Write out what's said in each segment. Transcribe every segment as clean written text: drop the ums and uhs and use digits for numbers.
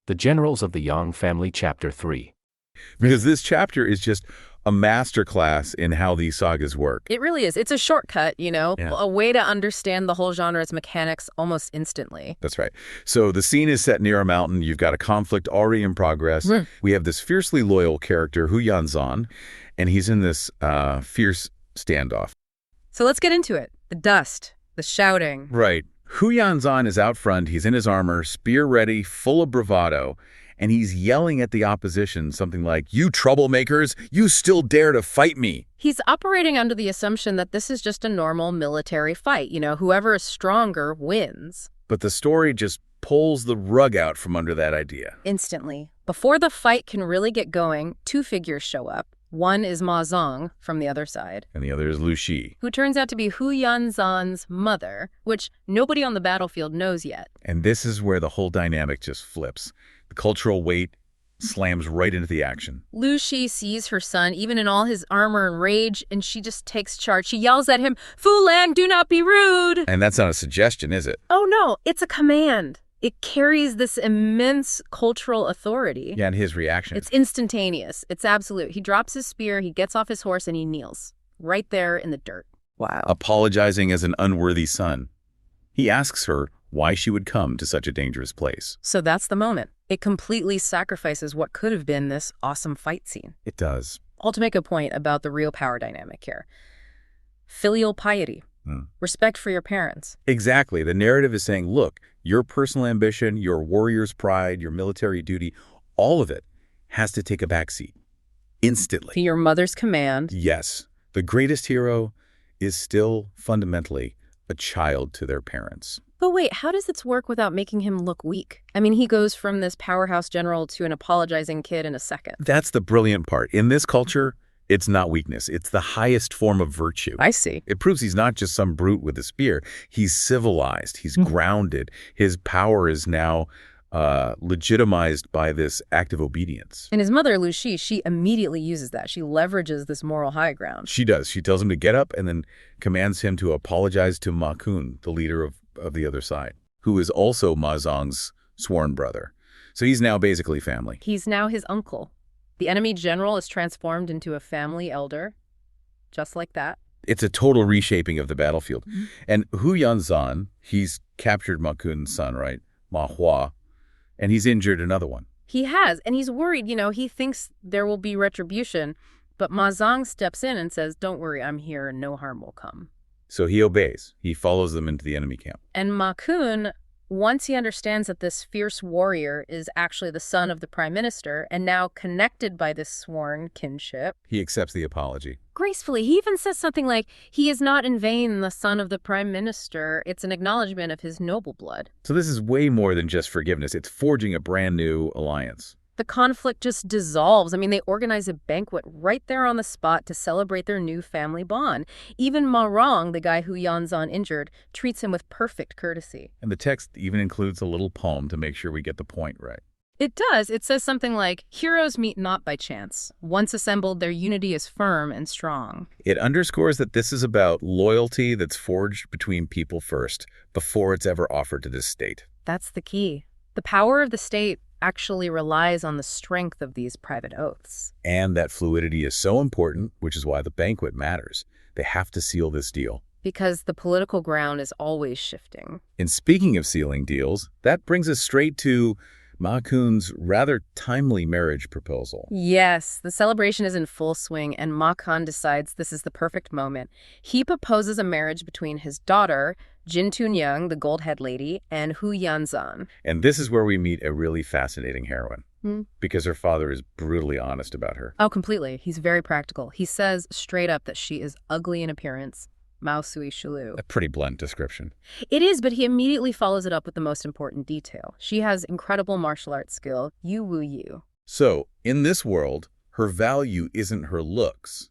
The Generals of the Yang Family, Chapter 3. Because this chapter is just a masterclass in how these sagas work. It really is. It's a shortcut, Yeah. a way to understand the whole genre's mechanics almost instantly. That's right. So the scene is set near a mountain. You've got a conflict already in progress. We have this fiercely loyal character, Hu Yanzan, and he's in this fierce standoff. So let's get into it. The dust, the shouting. Right. Hu Yanzan is out front. He's in his armor, spear ready, full of bravado, and he's yelling at the opposition something like, "You troublemakers, you still dare to fight me." He's operating under the assumption that this is just a normal military fight. Whoever is stronger wins. But the story just pulls the rug out from under that idea. Instantly. Before the fight can really get going, two figures show up. One is Ma Zong from the other side, And the other is Lu Shi. who turns out to be Hu Yanzan's mother, which nobody on the battlefield knows yet. And this is where the whole dynamic just flips. The cultural weight slams right into the action. Lu Shi sees her son, even in all his armor and rage, and she just takes charge. She yells at him, "Fu Lang, do not be rude!" And that's not a suggestion, is it? Oh no, it's a command. It carries this immense cultural authority. Yeah, and his reaction. It's instantaneous. It's absolute. He drops his spear, he gets off his horse, and he kneels. Right there in the dirt. Wow. Apologizing as an unworthy son. He asks her why she would come to such a dangerous place. So that's the moment. It completely sacrifices what could have been this awesome fight scene. It does. I'll to make a point about the real power dynamic here. Filial piety. Respect for your parents. Exactly. The narrative is saying, look, your personal ambition, your warrior's pride, your military duty, all of it has to take a backseat. Instantly. To your mother's command. Yes. The greatest hero is still fundamentally a child to their parents. But wait, how does this work without making him look weak? I mean, he goes from this powerhouse general to an apologizing kid in a second. That's the brilliant part. In this culture, it's not weakness. It's the highest form of virtue. I see. It proves he's not just some brute with a spear. He's civilized. He's grounded. His power is now legitimized by this act of obedience. And his mother, Lu Shi, she immediately uses that. She leverages this moral high ground. She does. She tells him to get up and then commands him to apologize to Ma Kun, the leader of the other side, who is also Ma Zong's sworn brother. So he's now basically family. He's now his uncle. The enemy general is transformed into a family elder, just like that. It's a total reshaping of the battlefield. And Hu Yanzan, he's captured Ma Kun's son, right? Ma Hua, and he's injured another one. He has, and he's worried. He thinks there will be retribution, but Ma Zong steps in and says, "Don't worry, I'm here and no harm will come." So he obeys. He follows them into the enemy camp. And Ma Kun, once he understands that this fierce warrior is actually the son of the prime minister and now connected by this sworn kinship, He accepts the apology. gracefully, he even says something like, "He is not in vain the son of the prime minister. It's an acknowledgement of his noble blood." So this is way more than just forgiveness. It's forging a brand new alliance. The conflict just dissolves. I mean, they organize a banquet right there on the spot to celebrate their new family bond. Even Ma Rong, the guy who Yanzan injured, treats him with perfect courtesy. And the text even includes a little poem to make sure we get the point right. It does. It says something like, "Heroes meet not by chance. Once assembled, their unity is firm and strong." It underscores that this is about loyalty that's forged between people first, before it's ever offered to this state. That's the key. The power of the state actually relies on the strength of these private oaths. And that fluidity is so important, which is why the banquet matters. They have to seal this deal. Because the political ground is always shifting. And speaking of sealing deals, that brings us straight to Ma Kun's rather timely marriage proposal. Yes, the celebration is in full swing, and Ma Kun decides this is the perfect moment. He proposes a marriage between his daughter, Jin Tunyang, the gold-head lady, and Hu Yanzan. And this is where we meet a really fascinating heroine, because her father is brutally honest about her. Oh, completely. He's very practical. He says straight up that she is ugly in appearance. Mao Sui Shilu. A pretty blunt description. It is, but he immediately follows it up with the most important detail. She has incredible martial arts skill, Yu Wu Yu. So, in this world, her value isn't her looks.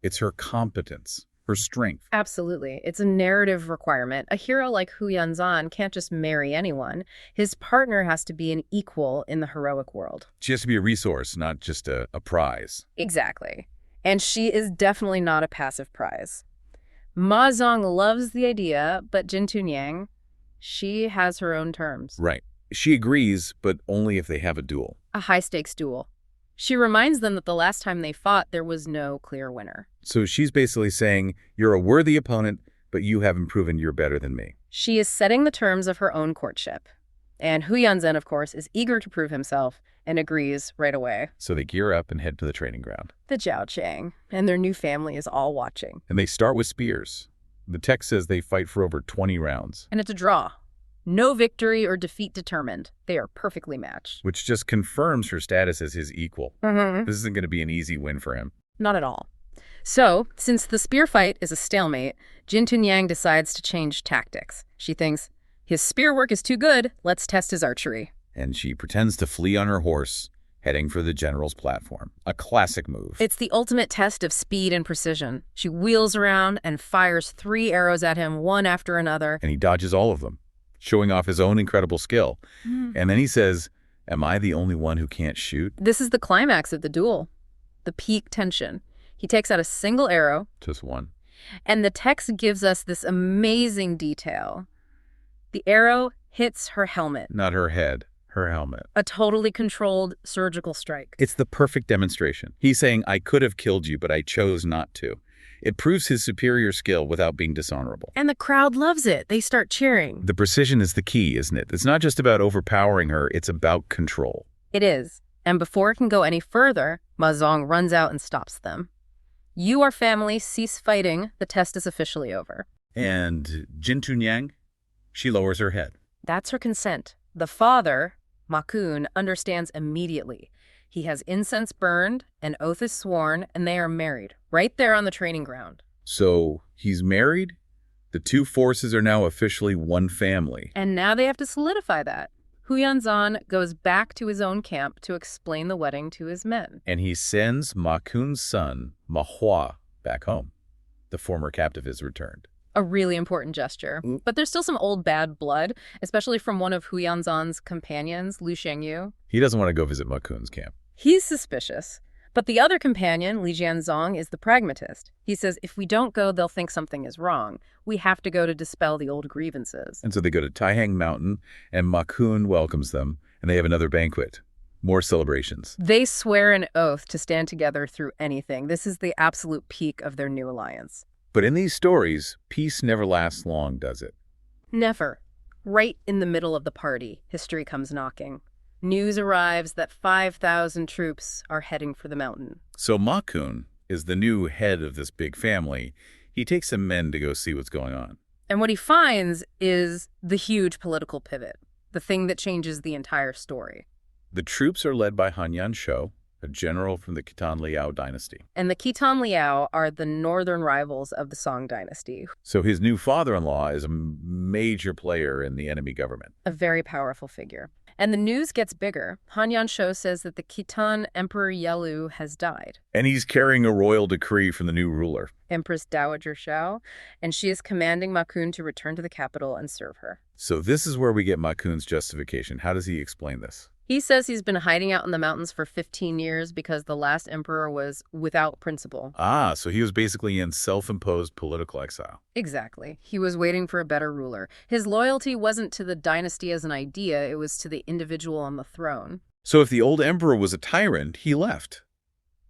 It's her competence, her strength. Absolutely. It's a narrative requirement. A hero like Hu Yanzan can't just marry anyone. His partner has to be an equal in the heroic world. She has to be a resource, not just a prize. Exactly. And she is definitely not a passive prize. Ma Zong loves the idea, but Jin Tunyang, she has her own terms. Right. She agrees, but only if they have a duel. A high-stakes duel. She reminds them that the last time they fought, there was no clear winner. So she's basically saying, you're a worthy opponent, but you haven't proven you're better than me. She is setting the terms of her own courtship. And Hu Yanzhen, of course, is eager to prove himself and agrees right away. So they gear up and head to the training ground. The Zhaoqiang and their new family is all watching. And they start with spears. The text says they fight for over 20 rounds. And it's a draw. No victory or defeat determined. They are perfectly matched. Which just confirms her status as his equal. This isn't going to be an easy win for him. Not at all. So, since the spear fight is a stalemate, Jin Tunyang decides to change tactics. She thinks, his spear work is too good, let's test his archery. And she pretends to flee on her horse, heading for the general's platform. A classic move. It's the ultimate test of speed and precision. She wheels around and fires 3 arrows at him, one after another. And he dodges all of them, showing off his own incredible skill. And then he says, am I the only one who can't shoot? This is the climax of the duel, the peak tension. He takes out a single arrow. Just one. And the text gives us this amazing detail. The arrow hits her helmet. Not her head, her helmet. A totally controlled surgical strike. It's the perfect demonstration. He's saying, I could have killed you, but I chose not to. It proves his superior skill without being dishonorable. And the crowd loves it. They start cheering. The precision is the key, isn't it? It's not just about overpowering her, it's about control. It is. And before it can go any further, Ma Zong runs out and stops them. You, our family, cease fighting. The test is officially over. And Jin Tunyang, she lowers her head. That's her consent. The father, Ma Kun, understands immediately. He has incense burned, an oath is sworn, and they are married, right there on the training ground. So he's married? The two forces are now officially one family. And now they have to solidify that. Hu Yanzhen goes back to his own camp to explain the wedding to his men. And he sends Ma Kun's son, Ma Hua, back home. The former captive is returned. A really important gesture. But there's still some old bad blood, especially from one of Hu Yanzhen's companions, Lu Shengyu. He doesn't want to go visit Ma Kun's camp. He's suspicious. But the other companion, Li Jianzong, is the pragmatist. He says, if we don't go, they'll think something is wrong. We have to go to dispel the old grievances. And so they go to Taihang Mountain, and Ma Kun welcomes them, and they have another banquet. More celebrations. They swear an oath to stand together through anything. This is the absolute peak of their new alliance. But in these stories, peace never lasts long, does it? Never. Right in the middle of the party, history comes knocking. News arrives that 5,000 troops are heading for the mountain. So Ma Kun is the new head of this big family. He takes some men to go see what's going on. And what he finds is the huge political pivot, the thing that changes the entire story. The troops are led by Han Yanshou, a general from the Khitan Liao dynasty. And the Khitan Liao are the northern rivals of the Song dynasty. So his new father-in-law is a major player in the enemy government. A very powerful figure. And the news gets bigger. Han Yanshou says that the Khitan Emperor Yelu has died. And he's carrying a royal decree from the new ruler. Empress Dowager Shao, and she is commanding Ma Kun to return to the capital and serve her. So this is where we get Ma Kun's justification. How does he explain this? He says he's been hiding out in the mountains for 15 years because the last emperor was without principle. Ah, so he was basically in self-imposed political exile. Exactly. He was waiting for a better ruler. His loyalty wasn't to the dynasty as an idea, it was to the individual on the throne. So if the old emperor was a tyrant, he left.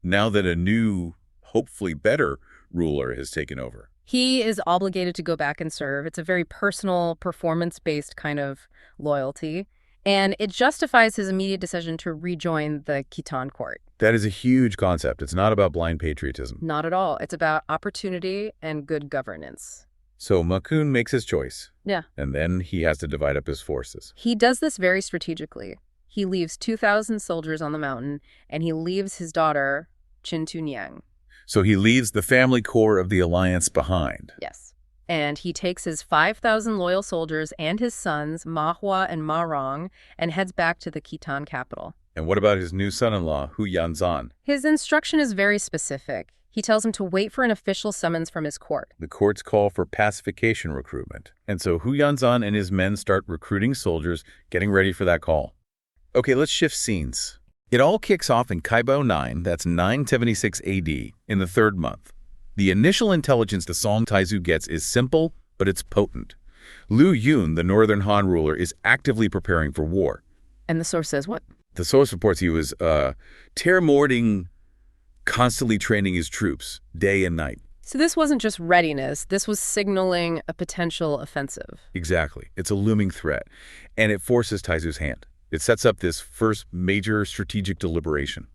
Now that a new, hopefully better, ruler has taken over. He is obligated to go back and serve. It's a very personal, performance-based kind of loyalty. And it justifies his immediate decision to rejoin the Khitan court. That is a huge concept. It's not about blind patriotism. Not at all. It's about opportunity and good governance. So Ma Kun makes his choice. Yeah. And then he has to divide up his forces. He does this very strategically. He leaves 2,000 soldiers on the mountain, and he leaves his daughter, Jin Tunyang. So he leaves the family core of the alliance behind. Yes. And he takes his 5,000 loyal soldiers and his sons, Ma Hua and Ma Rong, and heads back to the Khitan capital. And what about his new son-in-law, Hu Yanzhen? His instruction is very specific. He tells him to wait for an official summons from his court. The court's call for pacification recruitment. And so Hu Yanzhen and his men start recruiting soldiers, getting ready for that call. Okay, let's shift scenes. It all kicks off in Kaibo 9, that's 976 AD, in the third month. The initial intelligence the Song Taizu gets is simple, but it's potent. Liu Yun, the northern Han ruler, is actively preparing for war. And the source says what? The source reports he was terror-morting, constantly training his troops, day and night. So this wasn't just readiness, this was signaling a potential offensive. Exactly. It's a looming threat, and it forces Taizu's hand. It sets up this first major strategic deliberation.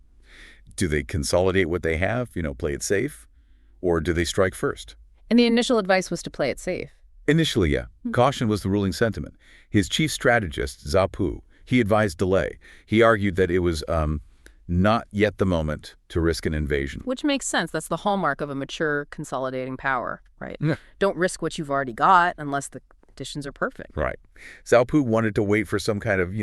Do they consolidate what they have, play it safe, or do they strike first? And the initial advice was to play it safe. Initially, yeah. Caution was the ruling sentiment. His chief strategist, Zhao Pu, he advised delay. He argued that it was not yet the moment to risk an invasion. Which makes sense. That's the hallmark of a mature, consolidating power, right? Yeah. Don't risk what you've already got unless the conditions are perfect. Right. Zhao Pu wanted to wait for some kind of,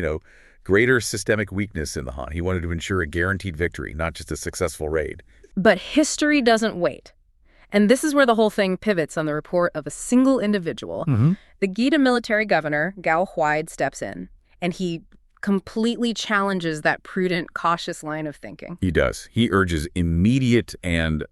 greater systemic weakness in the Han. He wanted to ensure a guaranteed victory, not just a successful raid. But history doesn't wait. And this is where the whole thing pivots on the report of a single individual. The Gita military governor, Gao Huaide, steps in, and he completely challenges that prudent, cautious line of thinking. He does. He urges immediate and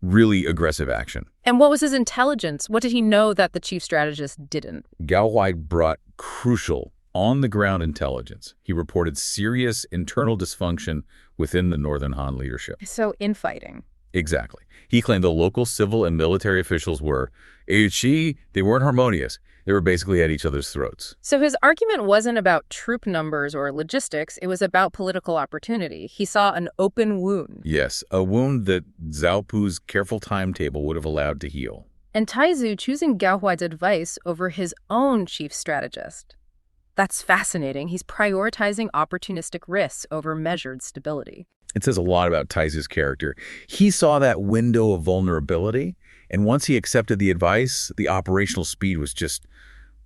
really aggressive action. And what was his intelligence? What did he know that the chief strategist didn't? Gao Huaide brought crucial, on-the-ground intelligence. He reported serious internal dysfunction within the Northern Han leadership. So infighting. Exactly. He claimed the local civil and military officials were, they weren't harmonious. They were basically at each other's throats. So his argument wasn't about troop numbers or logistics. It was about political opportunity. He saw an open wound. Yes, a wound that Zhao Pu's careful timetable would have allowed to heal. And Taizu choosing Gao Huaide's advice over his own chief strategist. That's fascinating. He's prioritizing opportunistic risks over measured stability. It says a lot about Taizu's character. He saw that window of vulnerability, and once he accepted the advice, the operational speed was just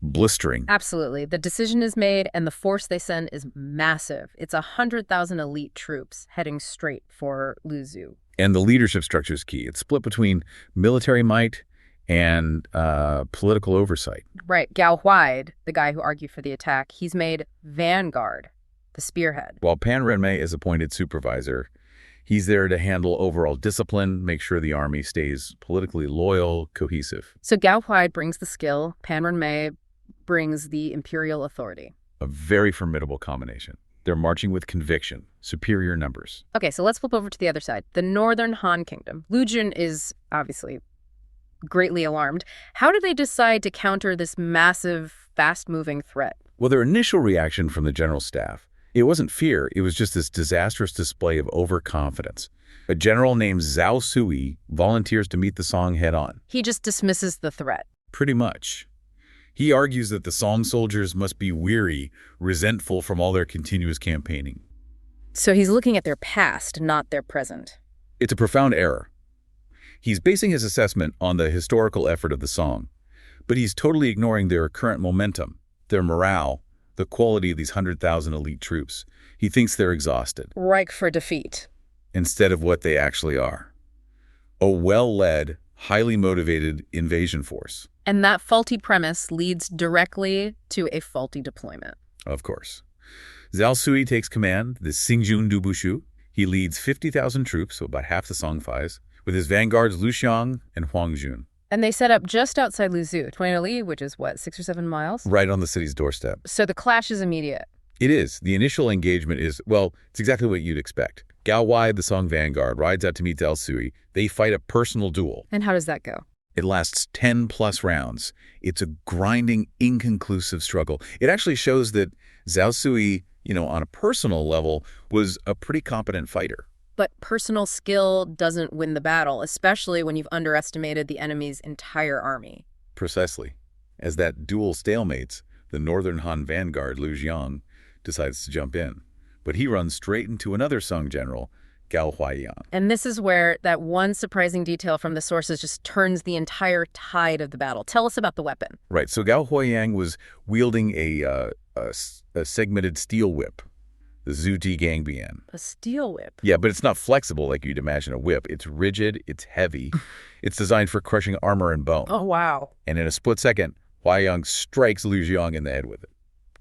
blistering. Absolutely. The decision is made, and the force they send is massive. It's 100,000 elite troops heading straight for Luzhou. And the leadership structure is key. It's split between military might and political oversight. Right. Gao Huaide, the guy who argued for the attack, he's made vanguard, the spearhead. While Pan Renmei is appointed supervisor, he's there to handle overall discipline, make sure the army stays politically loyal, cohesive. So Gao Huaide brings the skill, Pan Renmei brings the imperial authority. A very formidable combination. They're marching with conviction, superior numbers. Okay, so let's flip over to the other side. The Northern Han Kingdom. Liu Jun is obviously greatly alarmed. How do they decide to counter this massive, fast-moving threat? Well, their initial reaction from the general staff, it wasn't fear, it was just this disastrous display of overconfidence. A general named Zhao Sui volunteers to meet the Song head-on. He just dismisses the threat. Pretty much. He argues that the Song soldiers must be weary, resentful from all their continuous campaigning. So he's looking at their past, not their present. It's a profound error. He's basing his assessment on the historical effort of the Song, but he's totally ignoring their current momentum, their morale, the quality of these 100,000 elite troops. He thinks they're exhausted. Ripe for defeat. Instead of what they actually are. A well-led, highly motivated invasion force. And that faulty premise leads directly to a faulty deployment. Of course. Zhao Sui takes command, the Xingjun Dubushu. He leads 50,000 troops, so about half the Songfais, with his vanguards Lu Xiang and Huang Jun. And they set up just outside Luzhou, 20 li, which is what, 6 or 7 miles? Right on the city's doorstep. So the clash is immediate. It is. The initial engagement is, well, it's exactly what you'd expect. Gao Huaide, the Song vanguard, rides out to meet Zhao Sui. They fight a personal duel. And how does that go? It lasts 10-plus rounds. It's a grinding, inconclusive struggle. It actually shows that Zhao Sui, on a personal level, was a pretty competent fighter. But personal skill doesn't win the battle, especially when you've underestimated the enemy's entire army. Precisely. As that duel stalemates, the Northern Han vanguard, Liu Xiang, decides to jump in. But he runs straight into another Song general, Gao Huaiyang. And this is where that one surprising detail from the sources just turns the entire tide of the battle. Tell us about the weapon. Right. So Gao Huaiyang was wielding a segmented steel whip, the Zhuti Gangbian. A steel whip? Yeah, but it's not flexible like you'd imagine a whip. It's rigid, it's heavy. It's designed for crushing armor and bone. Oh, wow. And in a split second, Huaiyang strikes Liu Xiang in the head with it.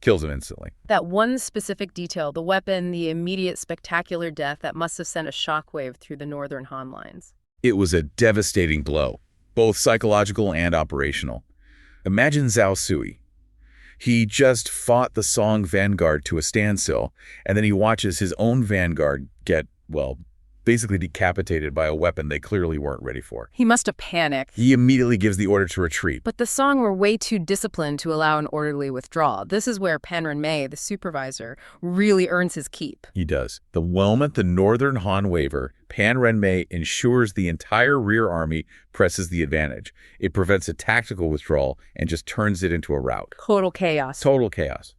Kills him instantly. That one specific detail, the weapon, the immediate spectacular death, that must have sent a shockwave through the Northern Han lines. It was a devastating blow, both psychological and operational. Imagine Zhao Sui. He just fought the Song vanguard to a standstill, and then he watches his own vanguard get, well, basically decapitated by a weapon they clearly weren't ready for. He must have panicked. He immediately gives the order to retreat. But the Song were way too disciplined to allow an orderly withdrawal. This is where Pan Renmei, the supervisor, really earns his keep. He does. The moment the northern Han waver, Pan Renmei ensures the entire rear army presses the advantage. It prevents a tactical withdrawal and just turns it into a rout. Total chaos. Total chaos.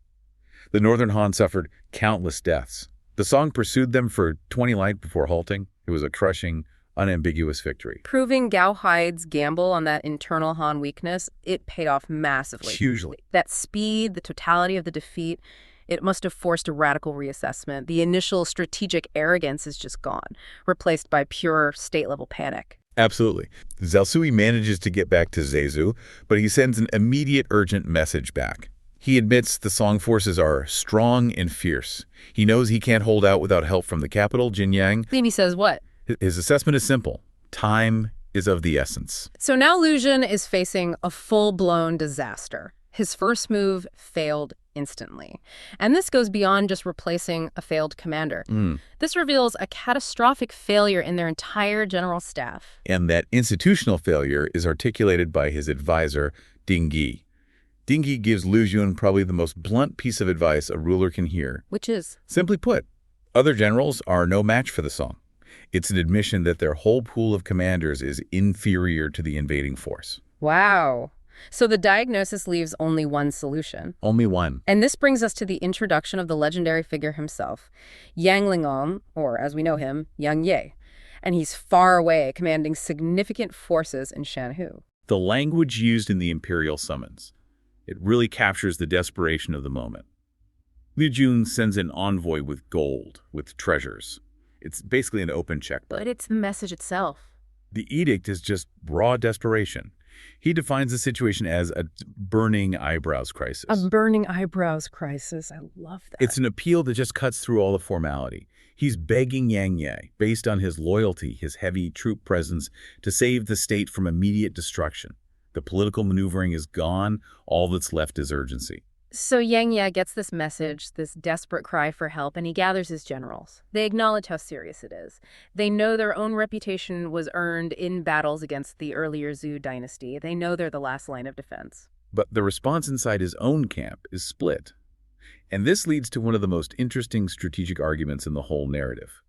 The northern Han suffered countless deaths. The Song pursued them for 20 light before halting. It was a crushing, unambiguous victory. Proving Gao Huaide's gamble on that internal Han weakness, it paid off massively. Hugely. That speed, the totality of the defeat, it must have forced a radical reassessment. The initial strategic arrogance is just gone, replaced by pure state-level panic. Absolutely. Zhao Sui manages to get back to Zhezu, but he sends an immediate urgent message back. He admits the Song forces are strong and fierce. He knows he can't hold out without help from the capital, Jinyang. Then he says what? His assessment is simple. Time is of the essence. So now Luzhou is facing a full-blown disaster. His first move failed instantly. And this goes beyond just replacing a failed commander. This reveals a catastrophic failure in their entire general staff. And that institutional failure is articulated by his advisor, Ding Yi. Ding Yi gives Lu Xun probably the most blunt piece of advice a ruler can hear. Which is? Simply put, other generals are no match for the Song. It's an admission that their whole pool of commanders is inferior to the invading force. Wow. So the diagnosis leaves only one solution. Only one. And this brings us to the introduction of the legendary figure himself, Yang Lingon, or as we know him, Yang Ye. And he's far away, commanding significant forces in Shanhu. The language used in the imperial summons. It really captures the desperation of the moment. Lu Xun sends an envoy with gold, with treasures. It's basically an open checkbook. But it's the message itself. The edict is just raw desperation. He defines the situation as a burning eyebrows crisis. A burning eyebrows crisis. I love that. It's an appeal that just cuts through all the formality. He's begging Yang Ye, based on his loyalty, his heavy troop presence, to save the state from immediate destruction. The political maneuvering is gone. All that's left is urgency. So Yang Ye gets this message, this desperate cry for help, and he gathers his generals. They acknowledge how serious it is. They know their own reputation was earned in battles against the earlier Zhou dynasty. They know they're the last line of defense. But the response inside his own camp is split. And this leads to one of the most interesting strategic arguments in the whole narrative.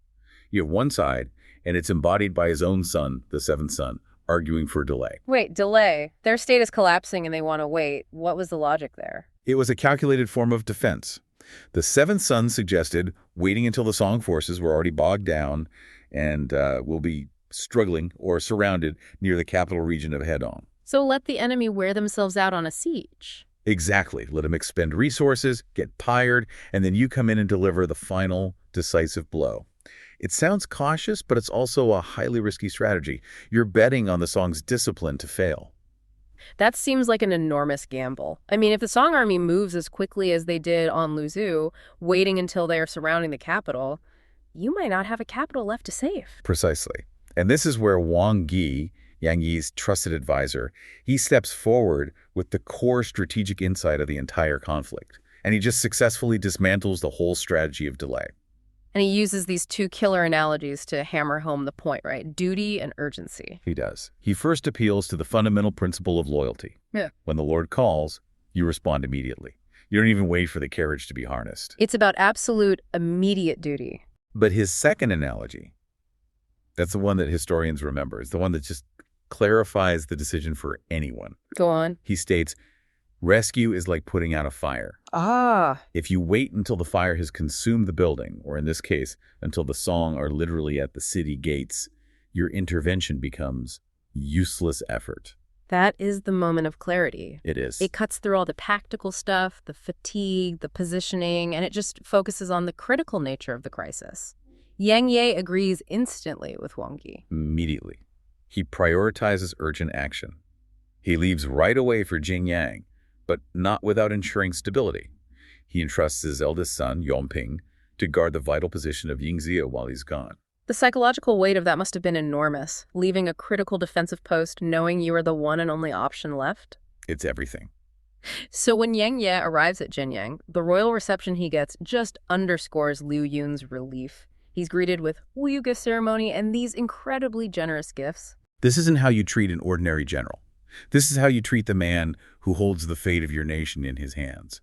You have one side, and it's embodied by his own son, the seventh son, arguing for delay. Wait, delay? Their state is collapsing and they want to wait. What was the logic there? It was a calculated form of defense. The seventh son suggested waiting until the Song forces were already bogged down and will be struggling or surrounded near the capital region of Hedong. So let the enemy wear themselves out on a siege. Exactly. Let them expend resources, get tired, and then you come in and deliver the final decisive blow. It sounds cautious, but it's also a highly risky strategy. You're betting on the Song's discipline to fail. That seems like an enormous gamble. I mean, if the Song army moves as quickly as they did on Luzhou, waiting until they are surrounding the capital, you might not have a capital left to save. Precisely. And this is where Wang Yi, Yang Yi's trusted advisor, he steps forward with the core strategic insight of the entire conflict. And he just successfully dismantles the whole strategy of delay. And he uses these two killer analogies to hammer home the point, right? Duty and urgency. He does. He first appeals to the fundamental principle of loyalty. Yeah. When the Lord calls, you respond immediately. You don't even wait for the carriage to be harnessed. It's about absolute, immediate duty. But his second analogy, that's the one that historians remember. It's the one that just clarifies the decision for anyone. Go on. He states, rescue is like putting out a fire. Ah. If you wait until the fire has consumed the building, or in this case, until the Song are literally at the city gates, your intervention becomes useless effort. That is the moment of clarity. It is. It cuts through all the tactical stuff, the fatigue, the positioning, and it just focuses on the critical nature of the crisis. Yang Ye agrees instantly with Wang Yi. Immediately. He prioritizes urgent action. He leaves right away for Jingyang, but not without ensuring stability. He entrusts his eldest son, Yongping, to guard the vital position of Yingzia while he's gone. The psychological weight of that must have been enormous, leaving a critical defensive post knowing you are the one and only option left. It's everything. So when Yang Ye arrives at Jinyang, the royal reception he gets just underscores Liu Yun's relief. He's greeted with Wuyuge ceremony and these incredibly generous gifts. This isn't how you treat an ordinary general. This is how you treat the man who holds the fate of your nation in his hands.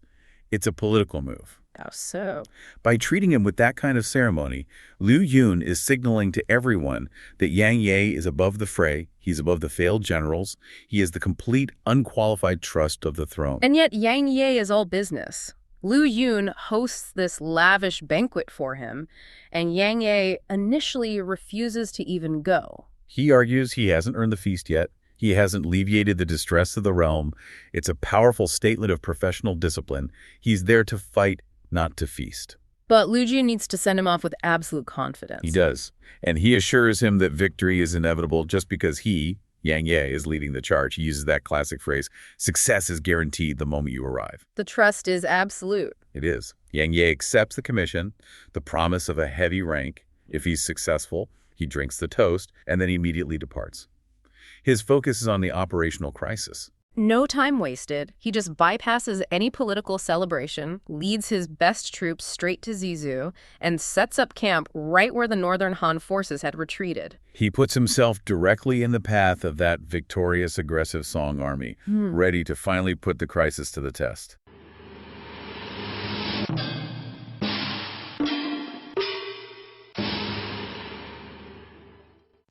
It's a political move. How so? By treating him with that kind of ceremony, Liu Yun is signaling to everyone that Yang Ye is above the fray, he's above the failed generals, he is the complete, unqualified trust of the throne. And yet Yang Ye is all business. Liu Yun hosts this lavish banquet for him, and Yang Ye initially refuses to even go. He argues he hasn't earned the feast yet. He hasn't alleviated the distress of the realm. It's a powerful statement of professional discipline. He's there to fight, not to feast. But Liu Jun needs to send him off with absolute confidence. He does. And he assures him that victory is inevitable just because he, Yang Ye, is leading the charge. He uses that classic phrase, success is guaranteed the moment you arrive. The trust is absolute. It is. Yang Ye accepts the commission, the promise of a heavy rank. If he's successful, he drinks the toast, and then immediately departs. His focus is on the operational crisis. No time wasted. He just bypasses any political celebration, leads his best troops straight to Zizou, and sets up camp right where the Northern Han forces had retreated. He puts himself directly in the path of that victorious, aggressive Song army, ready to finally put the crisis to the test.